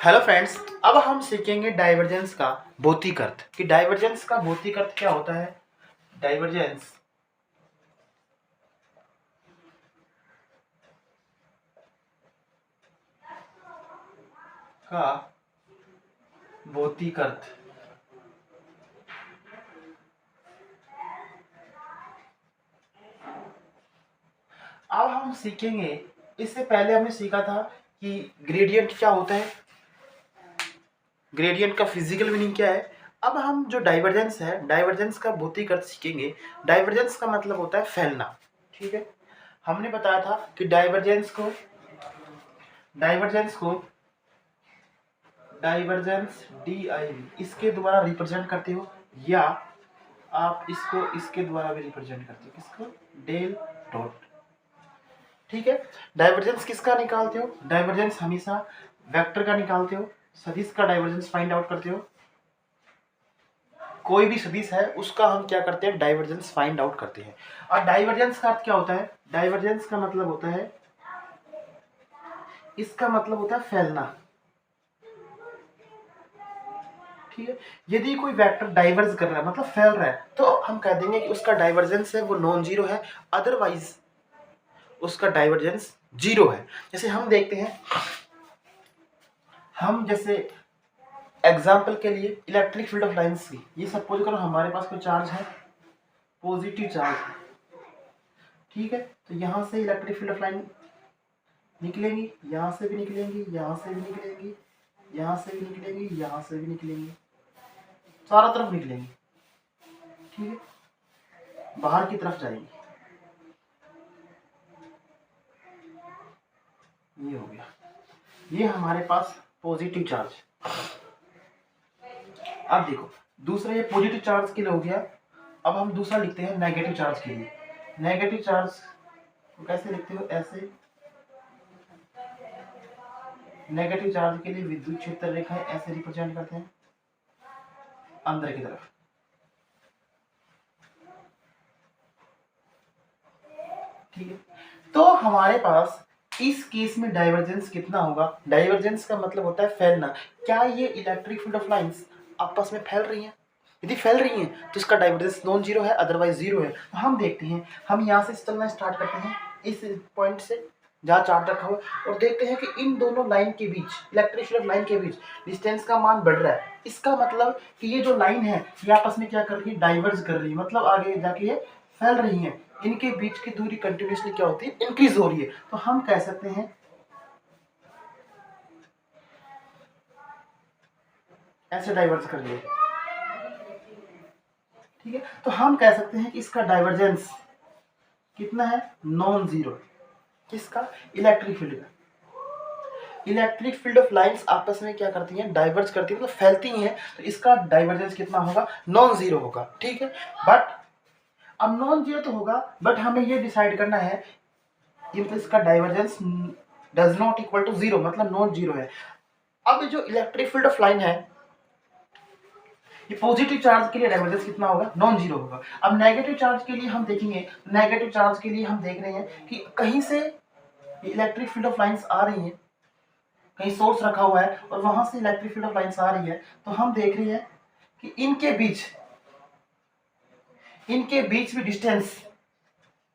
Hello friends, अब हम सीखेंगे डाइवर्जेंस का भौतिक अर्थ कि डाइवर्जेंस का भौतिक अर्थ क्या होता है। डाइवर्जेंस का भौतिक अर्थ। अब हम सीखेंगे, इससे पहले हमने सीखा था कि ग्रेडियंट क्या होता है, ग्रेडियंट का फिजिकल मीनिंग क्या है। अब हम जो डाइवर्जेंस है, डाइवर्जेंस का भौतिक अर्थ सीखेंगे। डाइवर्जेंस का मतलब होता है फैलना। ठीक है, हमने बताया था कि डाइवर्जेंस को डाइवर्जेंस DIV इसके द्वारा रिप्रेजेंट करते हो, या आप इसको इसके द्वारा भी रिप्रेजेंट करते हो, किसको, डेल डॉट। ठीक है, डाइवर्जेंस किसका निकालते हो, डाइवर्जेंस हमेशा वेक्टर का निकालते हो, सदिश का डाइवर्जेंस फाइंड आउट करते हो। कोई भी सदिश है उसका हम क्या करते हैं, डाइवर्जेंस फाइंड आउट करते हैं। और डाइवर्जेंस का अर्थ क्या होता है, डाइवर्जेंस का मतलब होता है, इसका मतलब होता है फैलना। ठीक है, यदि कोई वेक्टर डाइवर्ज कर रहा है मतलब फैल रहा है, तो हम कह देंगे कि उसका डाइवर्जेंस है वो नॉन जीरो है, अदरवाइज उसका डाइवर्जेंस जीरो है। जैसे हम देखते हैं, हम जैसे एग्जाम्पल के लिए इलेक्ट्रिक फील्ड ऑफ लाइंस की, ये सपोज करो हमारे पास कोई चार्ज है, पॉजिटिव चार्ज है। ठीक है, तो यहाँ से इलेक्ट्रिक फील्ड ऑफ लाइन निकलेंगी, यहाँ से भी निकलेंगी, यहाँ से भी निकलेंगी, यहाँ से भी निकलेंगी, यहाँ से भी निकलेंगी, चारों तरफ निकलेंगी। ठीक है, बाहर की तरफ जाएंगी। ये हो गया, ये हमारे पास पॉजिटिव चार्ज। अब देखो, दूसरा ये पॉजिटिव चार्ज के लिए हो गया। अब हम दूसरा लिखते हैं नेगेटिव चार्ज के लिए। नेगेटिव चार्ज को कैसे लिखते हो, ऐसे। नेगेटिव चार्ज के लिए विद्युत क्षेत्र रेखा ऐसे रिप्रेजेंट करते हैं अंदर की तरफ। ठीक है, तो हमारे पास इस केस में डाइवर्जेंस कितना होगा। डाइवर्जेंस का मतलब होता है फैलना। क्या ये इलेक्ट्रिक फील्ड ऑफ लाइंस आपस में फैल रही हैं? यदि फैल रही हैं तो इसका डाइवर्जेंस नॉन जीरो है, अदरवाइज जीरो है। तो हम देखते हैं, हम यहाँ से चलना स्टार्ट करते हैं, इस पॉइंट से जहाँ चार्ज रखा हुआ, और देखते हैं कि इन दोनों लाइन के बीच, इलेक्ट्रिक फील्ड ऑफ लाइन के बीच डिस्टेंस का मान बढ़ रहा है। इसका मतलब कि ये जो लाइन है ये आपस में क्या कर रही है, डाइवर्ज कर रही है, मतलब आगे जाके ये फैल रही है। इनके बीच की दूरी कंटिन्यूसली क्या होती है, इंक्रीज हो रही है। तो हम कह सकते हैं ऐसे डाइवर्ज कर रही है। ठीक है, तो हम कह सकते हैं कि इसका डाइवर्जेंस कितना है, नॉन जीरो। किसका, इलेक्ट्रिक फील्ड का। इलेक्ट्रिक फील्ड ऑफ लाइंस आपस में क्या करती हैं, डाइवर्ज करती है, मतलब फैलती हैं। तो इसका डाइवर्जेंस कितना होगा, नॉन जीरो होगा। ठीक है, बट अब नॉन जीरो तो होगा, बट हमें ये डिसाइड करना है कि मतलब इसका divergence does not equal to zero, मतलब नॉन जीरो है। अब जो इलेक्ट्रिक फील्ड ऑफ लाइन है, ये पॉजिटिव चार्ज के लिए डाइवर्जेंस कितना होगा, नॉन जीरो होगा। अब नेगेटिव चार्ज के लिए हम देखेंगे, नेगेटिव चार्ज के लिए हम देख रहे हैं कि कहीं से इलेक्ट्रिक फील्ड ऑफ लाइंस आ रही है, कहीं सोर्स रखा हुआ है और वहां से इलेक्ट्रिक फील्ड ऑफ लाइंस आ रही है। तो हम देख रहे हैं कि इनके बीच भी डिस्टेंस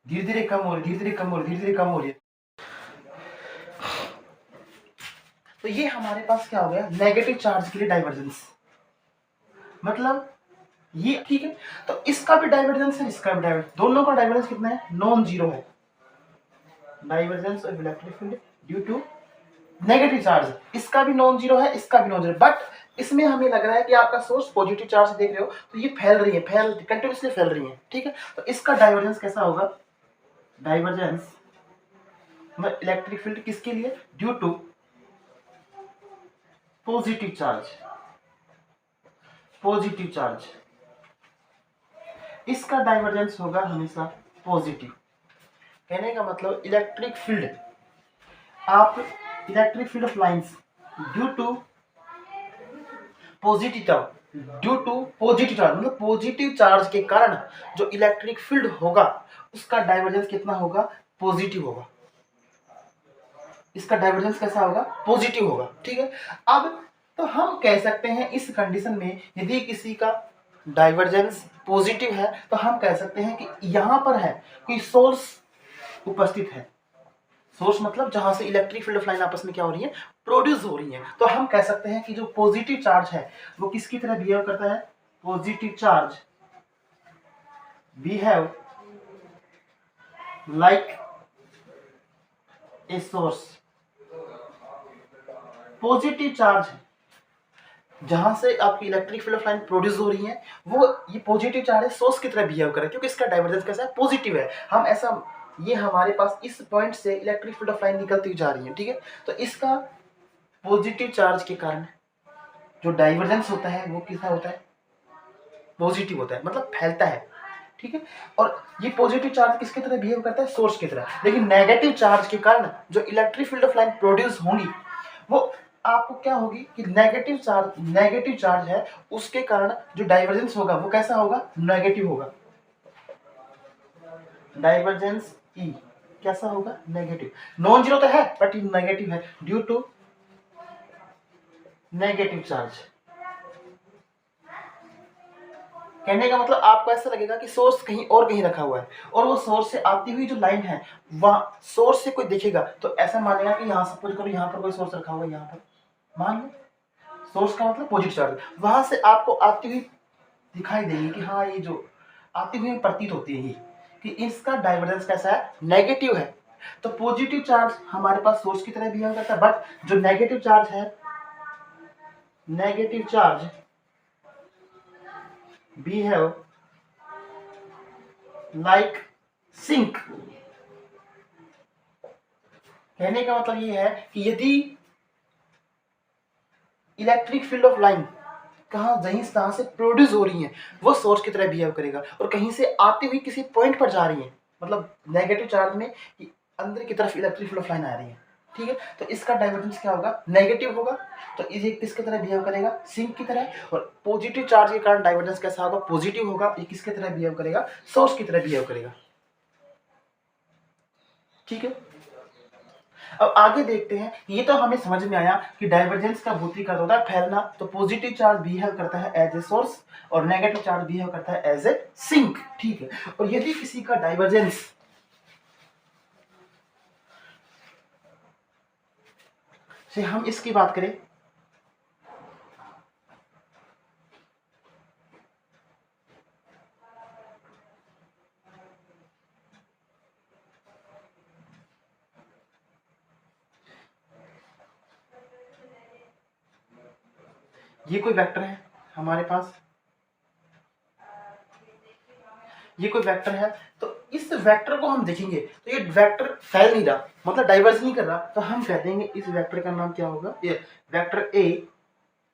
धीरे धीरे कम हो रही, धीरे धीरे कम हो रही, धीरे धीरे कम हो रही है। तो ये हमारे पास क्या हो गया, नेगेटिव चार्ज के लिए डाइवर्जेंस, मतलब ये। ठीक है, तो इसका भी डाइवर्जेंस है, इसका भी डाइवर्जेंस, दोनों का डाइवर्जेंस कितना है, नॉन जीरो है। Divergence of electric field due to negative charge, इसका भी नॉन जीरो है, इसका भी नॉन जीरो। बट इसमें हमें लग रहा है कि आपका सोर्स पॉजिटिव चार्ज देख रहे हो, तो ये फैल रही है, कंटिन्यूसली फैल रही है। ठीक है, तो इसका डाइवर्जेंस कैसा होगा, डाइवर्जेंस इलेक्ट्रिक फील्ड किसके लिए, due to positive charge, positive charge, इसका डाइवर्जेंस होगा हमेशा पॉजिटिव। कहने का मतलब इलेक्ट्रिक फील्ड, आप electric field of lines due to positive charge, due to positive charge, मतलब पॉजिटिव चार्ज के कारण जो इलेक्ट्रिक फील्ड होगा उसका डाइवर्जेंस कितना होगा, पॉजिटिव होगा। इसका डाइवर्जेंस कैसा होगा, पॉजिटिव होगा। ठीक है, अब तो हम कह सकते हैं इस कंडीशन में यदि किसी का डाइवर्जेंस पॉजिटिव है तो हम कह सकते हैं कि यहां पर है कोई सोर्स उपस्थित है। सोर्स मतलब जहां से इलेक्ट्रिक फील्ड ऑफ लाइन आपस में क्या हो रही है, प्रोड्यूस हो रही है। तो हम कह सकते हैं कि जो पॉजिटिव चार्ज है वो किसकी तरह बिहेव करता है, positive charge behave like a source. Positive charge जहां से आपकी electric field of line produce हो रही है वो ये पॉजिटिव चार्ज है, सोर्स की तरह बिहेव करे क्योंकि इसका डाइवर्जेंस कैसा है, पॉजिटिव है। हम ऐसा, ये हमारे पास इस पॉइंट से इलेक्ट्रिक फील्ड ऑफ लाइन निकलती हुई जा रही है। ठीक है, तो इसका पॉजिटिव चार्ज के कारण जो डाइवर्जेंस होता है वो कितना होता है, पॉजिटिव होता है, मतलब फैलता है। ठीक है, और ये पॉजिटिव चार्ज किसकी तरह बिहेव करता है, सोर्स की तरह। लेकिन नेगेटिव चार्ज के कारण जो electric field of line produce होंगी वो आपको क्या होगी कि नेगेटिव चार्ज है उसके कारण जो डाइवर्जेंस होगा वो कैसा होगा, नेगेटिव होगा। डाइवर्जेंस ई कैसा होगा, नेगेटिव। नॉन जीरो तो है बट ये नेगेटिव है ड्यू टू नेगेटिव चार्ज। कहने का मतलब आपको ऐसा लगेगा कि सोर्स कहीं और कहीं रखा हुआ है और वो सोर्स से आती हुई जो लाइन है वहां सोर्स से कोई देखेगा तो ऐसा मानेगा कि यहाँ सपोज करो यहाँ पर कोई सोर्स रखा हुआ है, यहाँ पर मान लो सोर्स का मतलब पॉजिटिव चार्ज, वहां से आपको आती हुई दिखाई देगी कि हाँ ये जो आती हुई प्रतीत होती है ये कि इसका डाइवर्जेंस कैसा है, नेगेटिव है। तो पॉजिटिव चार्ज हमारे पास सोर्स की तरह बिहेव करता है बट जो नेगेटिव चार्ज है, negative charge behave like sink. कहने का मतलब ये है कि यदि इलेक्ट्रिक फील्ड ऑफ लाइन जहां से प्रोड्यूस हो रही है वो सोर्स की तरह बिहेव करेगा और कहीं से आती हुई किसी पॉइंट पर जा रही है मतलब नेगेटिव चार्ज में अंदर की तरफ इलेक्ट्रिक फील्ड ऑफ लाइन आ रही है। ठीक है, तो इसका डाइवर्जेंस क्या होगा, नेगेटिव होगा। तो ये किसकी तरह बिहेव करेगा, सिंक की तरह। और पॉजिटिव चार्ज के कारण डाइवर्जेंस कैसा होगा, पॉजिटिव होगा। ये किसकी तरह बिहेव करेगा, सोर्स की तरह बिहेव करेगा। ठीक है, अब आगे देखते हैं। ये तो हमें समझ में आया कि डाइवर्जेंस का भौतिक अर्थ होता है फैलना। तो पॉजिटिव चार्ज बिहेव करता है एज ए सोर्स और नेगेटिव चार्ज बिहेव करता है एज ए सिंक। ठीक है, और यदि किसी का डाइवर्जेंस से हम इसकी बात करें, ये कोई वेक्टर है हमारे पास, ये कोई वेक्टर है। तो इस वेक्टर को हम देखेंगे तो ये वेक्टर फैल नहीं रहा, मतलब डाइवर्ज नहीं कर रहा। तो हम कह देंगे इस वेक्टर का नाम क्या होगा, ये वेक्टर ए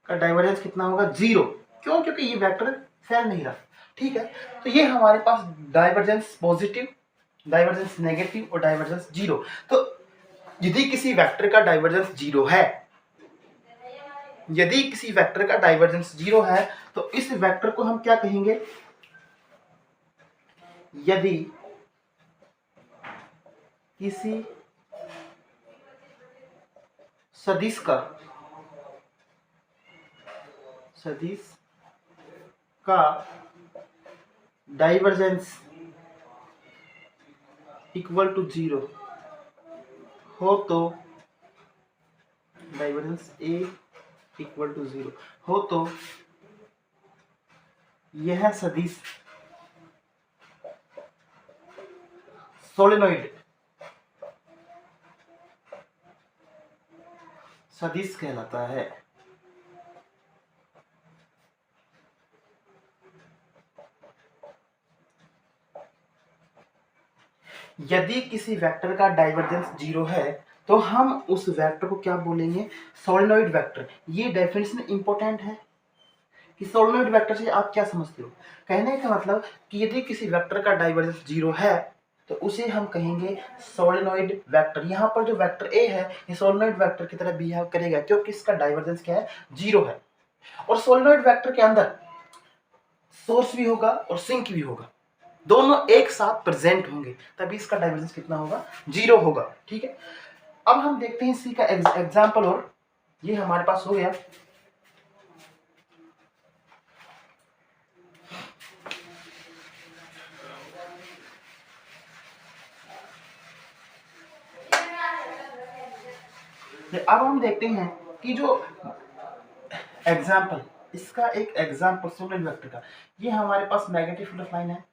का डाइवर्जेंस कितना होगा, जीरो। क्यों, क्योंकि ये वेक्टर फैल नहीं रहा। ठीक है, तो ये हमारे पास डाइवर्जेंस पॉजिटिव, डाइवर्जेंस नेगेटिव और डाइवर्जेंस जीरो। तो यदि किसी वेक्टर का डाइवर्जेंस जीरो है, यदि किसी वेक्टर का डाइवर्जेंस जीरो है तो इस वेक्टर को हम क्या कहेंगे, यदि किसी सदिश का डाइवर्जेंस इक्वल टू जीरो हो तो, divergence A equal to zero हो तो यह सदिश सोलेनोइड सदिश कहलाता है। यदि किसी वेक्टर का डाइवर्जेंस जीरो है तो हम उस वेक्टर को क्या बोलेंगे, सोलेनोइड वेक्टर। ये डेफिनेशन इंपॉर्टेंट है कि सोलेनोइड वेक्टर से आप क्या समझते हो। कहने का मतलब कि यदि किसी वेक्टर का डाइवर्जेंस जीरो है तो उसे हम कहेंगे सोलेनोइड वेक्टर। यहाँ पर जो वेक्टर ए है ये सोलेनोइड वेक्टर की तरह बिहेव करेगा क्योंकि इसका डाइवर्जेंस क्या है, जीरो है। और सोलेनोइड वेक्टर के अंदर सोर्स भी होगा और सिंक भी होगा, दोनों एक साथ प्रेजेंट होंगे, तभी इसका डाइवर्जेंस कितना होगा, जीरो होगा। ठीक है, अब हम देखते हैं इसी का एग्जाम्पल, और ये हमारे पास हो गया। अब हम देखते हैं कि जो एग्जाम्पल, इसका एक एग्जाम्पल सोलर वेक्टर का, ये हमारे पास नेगेटिव फील्ड ऑफ लाइन है।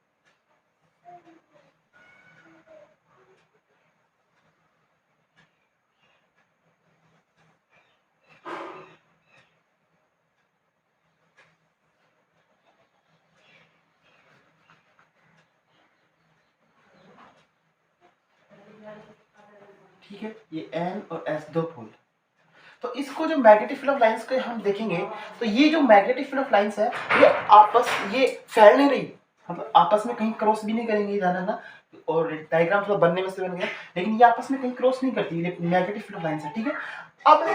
ठीक है, ये N और S दो पोल। तो इसको जो मैग्नेटिक फील्ड ऑफ लाइंस को हम देखेंगे, तो ये जो मैग्नेटिक फील्ड ऑफ लाइंस है ये फैल नहीं रही, मतलब आपस में कहीं क्रॉस भी नहीं करेंगी, ध्यान रखना। और डायग्राम थोड़ा बनने में से बन गया, लेकिन ये आपस में कहीं क्रॉस नहीं करती, ये मैग्नेटिक फील्ड ऑफ लाइंस है। ठीक है, अब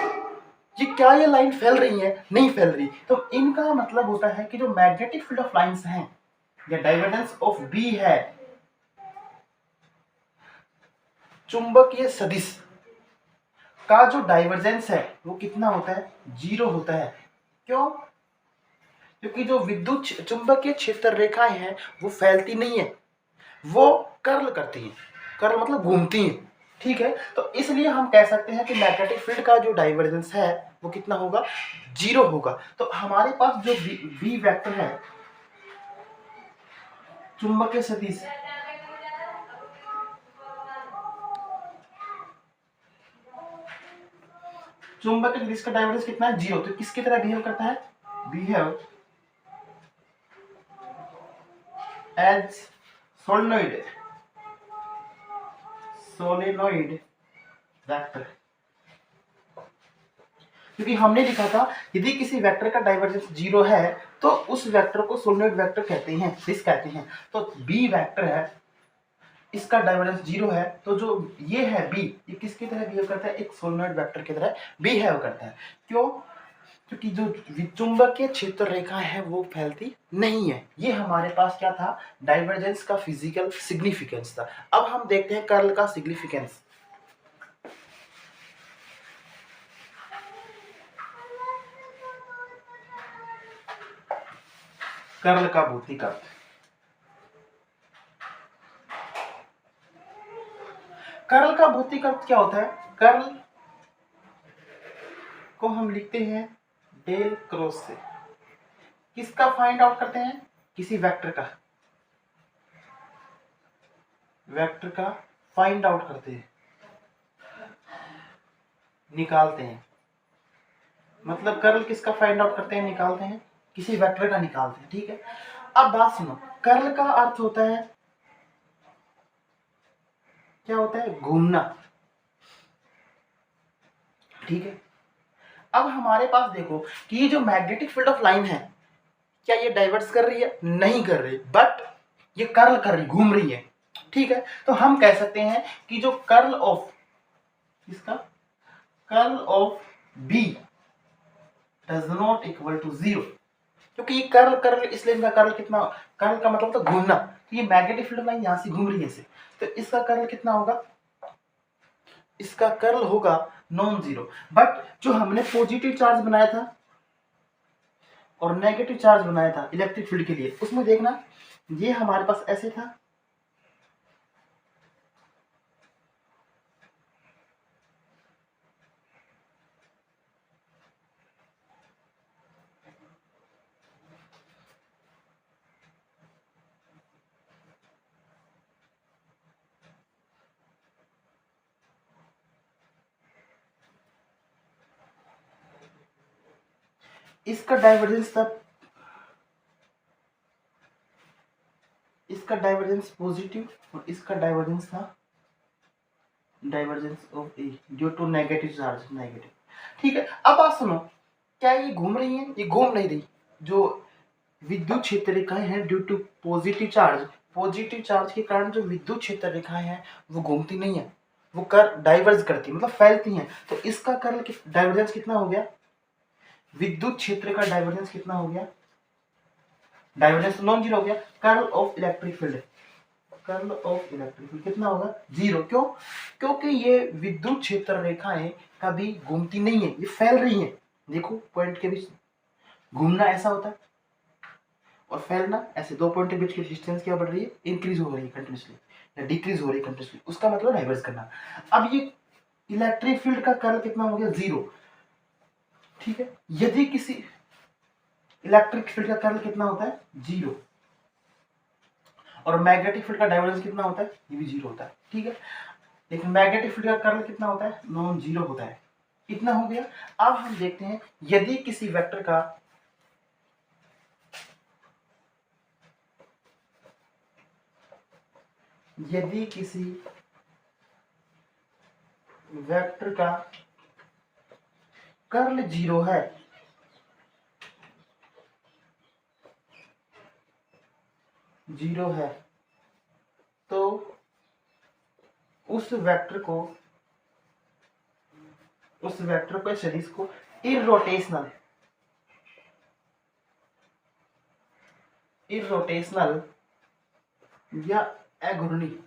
ये क्या ये लाइन फैल रही है? नहीं फैल रही। तो इनका मतलब होता है कि जो मैग्नेटिक फील्ड ऑफ लाइंस हैं या डाइवर्जेंस ऑफ बी है, चुंबकीय सदिश का जो डाइवर्जेंस है वो कितना होता है? 0 होता है। क्यों? क्योंकि जो विद्युत चुंबकीय क्षेत्र रेखाएं हैं वो फैलती नहीं है, वो कर्ल करती हैं। कर्ल मतलब घूमती हैं। ठीक है, तो इसलिए हम कह सकते हैं कि मैग्नेटिक फील्ड का जो डाइवर्जेंस है वो कितना होगा? 0 होगा। तो हमारे पास जो बी वेक्टर है, चुंबकीय सदिश, चुंबकीय सदिश का डाइवर्जेंस कितना है? 0। तो किसकी तरह बिहेव करता है? Behave as solenoid vector. क्योंकि हमने लिखा था यदि किसी वेक्टर का डाइवर्जेंस 0 है तो उस वेक्टर को सोलेनोइड वेक्टर कहते हैं, दिस कहते हैं। तो बी वेक्टर है, इसका डाइवर्जेंस 0 है, तो जो ये है बी, ये किसकी तरह बिहेव करता है? एक सोलेनोइड वेक्टर की तरह बिहेव करता है। क्यों? क्योंकि जो चुंबकीय क्षेत्र रेखा है वो फैलती नहीं है। ये हमारे पास क्या था? डाइवर्जेंस का फिजिकल सिग्निफिकेंस था। अब हम देखते हैं कर्ल का सिग्निफिकेंस। कर्ल का भौतिक अर्थ, कर्ल का भौतिक अर्थ क्या होता है? कर्ल को हम लिखते हैं डेल क्रॉस से। किसका फाइंड आउट करते हैं? किसी वेक्टर का, वेक्टर का फाइंड आउट करते हैं, निकालते हैं। मतलब कर्ल किसका फाइंड आउट करते हैं? निकालते हैं, किसी वेक्टर का निकालते हैं। ठीक है, अब बात सुनो, कर्ल का अर्थ होता है, क्या होता है? घूमना। ठीक है, अब हमारे पास देखो कि ये जो मैग्नेटिक फील्ड ऑफ लाइन है, क्या ये डाइवर्स कर रही है? नहीं कर रही, बट ये कर्ल कर रही, घूम रही है। ठीक है, तो हम कह सकते हैं कि जो कर्ल ऑफ, इसका curl of B does not equal to 0। क्योंकि ये कर्ल कर्ल इसलिए इनका कर्ल कितना, कर्ल का मतलब तो घूमना, तो ये मैग्नेटिक फील्ड लाइन यहां से घूम रही है इसे, तो इसका कर्ल कितना होगा? इसका कर्ल होगा नॉन जीरो। बट जो हमने पॉजिटिव चार्ज बनाया था और नेगेटिव चार्ज बनाया था इलेक्ट्रिक फील्ड के लिए, उसमें देखना ये हमारे पास ऐसे था, इसका डाइवर्जेंस था, इसका डाइवर्जेंस पॉजिटिव और इसका डाइवर्जेंस था divergence of A due to negative charge, negative. ठीक है, अब बात सुनो, क्या ये घूम रही है? ये घूम नहीं रही। जो विद्युत क्षेत्र रेखाएं हैं due to positive charge, positive charge के कारण जो विद्युत क्षेत्र रेखाएं हैं वो घूमती नहीं है, वो कर डाइवर्ज करती, मतलब फैलती हैं। तो इसका कर्ल डाइवर्जेंस कितना हो गया? विद्युत क्षेत्र का डाइवर्जेंस कितना हो गया? डाइवर्जेंस नॉन जीरो हो गया। Curl of electric field, curl of electric field कितना होगा? 0। क्यों? क्योंकि ये विद्युत क्षेत्र रेखाएं कभी घूमती नहीं है, ये फैल रही हैं। देखो पॉइंट के बीच घूमना ऐसा होता है और फैलना ऐसे। दो पॉइंट के बीच की डिस्टेंस क्या बढ़ रही है? इंक्रीज हो रही है कंटिन्यूसली या डिक्रीज हो रही है कंटिन्यूसली, उसका मतलब डाइवर्स करना। अब ये इलेक्ट्रिक फील्ड का कर्ल कितना हो गया? 0। ठीक है, यदि किसी इलेक्ट्रिक फील्ड का कर्ल कितना होता है? 0। और मैग्नेटिक फील्ड का डाइवर्जेंस कितना होता है? ये भी 0 होता है। ठीक है, लेकिन मैग्नेटिक फील्ड का कर्ल कितना होता है? नॉन 0 होता है। इतना हो गया। अब हम देखते हैं यदि किसी वेक्टर का कर्ल 0 है, तो उस वेक्टर को सदिश को इररोटेशनल या अघूर्णी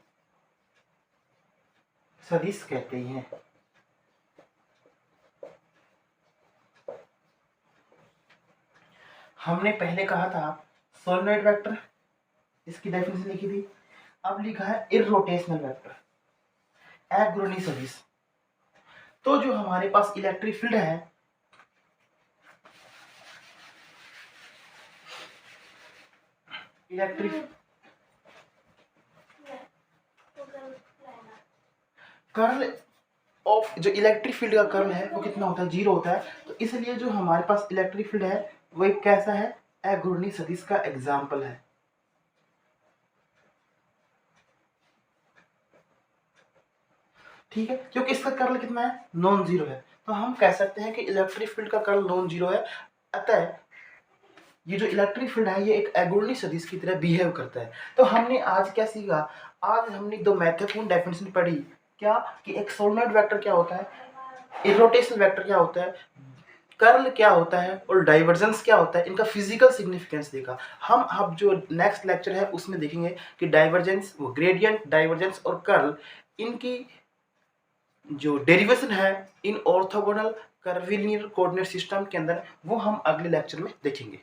सदिश कहते हैं। हमने पहले कहा था सोलेनोइड वेक्टर, इसकी डेफिनेशन लिखी थी। अब लिखा है इररोटेशनल वेक्टर, अघूर्णी सदिश। तो जो हमारे पास इलेक्ट्रिक फील्ड है, कर्ल ऑफ जो इलेक्ट्रिक फील्ड का कर्ल है वो कितना होता है? 0 होता है। तो इसलिए जो हमारे पास इलेक्ट्रिक फील्ड है वो एक कैसा है? अघूर्णी सदिश का एग्जाम्पल है। ठीक है, क्योंकि इसका कर्ल कितना है? नॉन 0 है। तो हम कह सकते हैं कि इलेक्ट्रिक फील्ड का कर्ल नॉन 0 है। अतः ये जो इलेक्ट्रिक फील्ड है ये एक अघूर्णी सदिश की तरह बिहेव करता है। तो हमने आज क्या सीखा? आज हमने दो महत्वपूर्ण डेफिनेशन पढ़ी। क्या? कि एक सोलेनोइड वेक्टर क्या होता है, इररोटेशनल वेक्टर क्या होता है, कर्ल क्या होता है और डाइवर्जेंस क्या होता है, इनका फिजिकल सिग्निफिकेंस देखा। हम अब जो नेक्स्ट लेक्चर है उसमें देखेंगे कि डाइवर्जेंस, ग्रेडियंट, डाइवर्जेंस और कर्ल, इनकी जो डेरिवेशन है इन ऑर्थोगोनल कर्विलिनियर कोऑर्डिनेट सिस्टम के अंदर, वो हम अगले लेक्चर में देखेंगे।